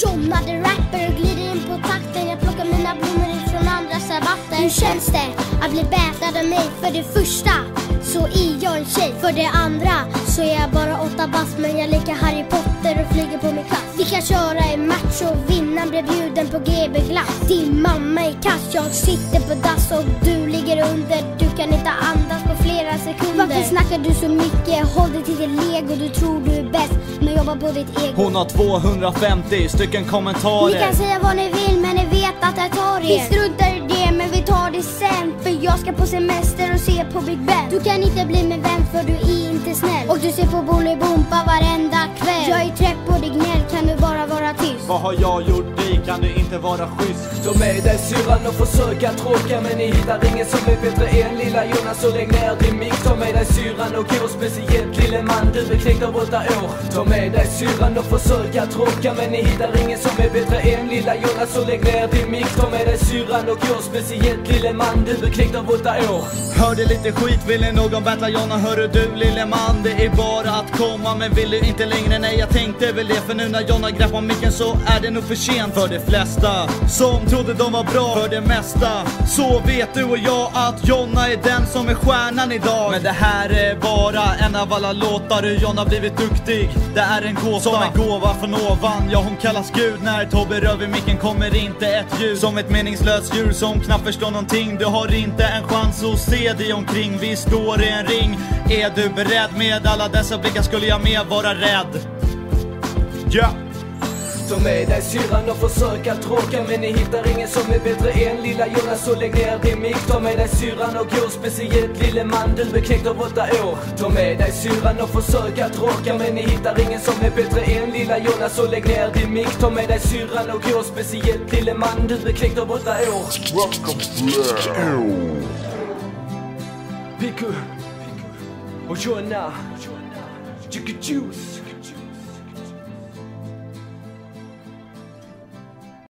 Jonna the rapper glider in på takten. Jag plockar mina blommor ifrån andras rabatter. Hur känns det att bli bätad av mig? För det första så är jag en tjej. För det andra så är jag bara 8 bast. Men jag leker Harry Potter och flyger på min klass. Vi kan köra en match och vinna. Blev bjuden på GB-glass. Din mamma är kass, jag sitter på dass och du ligger under. Du kan inte andas på flera sekunder. Varför snackar du så mycket? Håll dig till din lego, du tror du är bäst. Men jobba på ditt ego. Hon har 250 stycken kommentarer. Ni kan säga vad ni vill men ni vet att jag tar er. Vi struntar i det men vi tar det sen. För jag ska på semester och se på Big Ben. Du kan inte bli min vän för du är inte snäll. Och du ser på Bolibompa varenda kväll. Jag är trött på dig gnäll, kan du bara vara tyst? Vad har jag gjort dig? Kan du inte vara schysst? Ta med dig syrran och försöka tråka. Men ni hittar ingen som är bättre än lilla Jonas. Så lägg ner din mick. Ta med dig syrran och gå. Speciellt lille man, du är knäckt av 8 år. Ta med dig syrran och försöka tråka. Men ni hittar ingen som är bättre än lilla Jonas. Så lägg ner din mick. Ta med dig syrran och gå. Speciellt lille man, du är knäckt av 8 år. Hörde lite skit, ville någon battla Jonna? Hörru du lille man, det är bara att komma. Men vill du inte längre? Nej, jag tänkte väl det. För nu när Jonna greppar micken så är det nog för sent. För de flesta som trodde de var bra för det mesta, så vet du och jag att Jonna är den som är stjärnan idag. Men det här är bara en av alla låtar hur Jonna blivit duktig. Det är en gåta som en gåva från ovan. Ja, hon kallas Gud. När Tobbe rör vid micken kommer inte ett ljud. Som ett meningslöst djur som knappt förstår någonting. Du har inte en chans att se dig omkring. Vi står i en ring. Är du beredd? Med alla dessa blickar skulle jag mer vara rädd. Ja. Ta med dig syrran och försöka tråka. Men ni hittar ingen som är bättre än lilla Jonas. Så lägg ner din mick. Ta med dig syrran och gå. Speciellt lille man, du är knäckt av 8 år. Ta med dig syrran och försöka tråka. Men ni hittar ingen som är bättre än lilla Jonas. Så lägg ner din mick. Ta med dig syrran och gå. Speciellt lille man, du är knäckt av 8 år. Piku och Jonna Juice.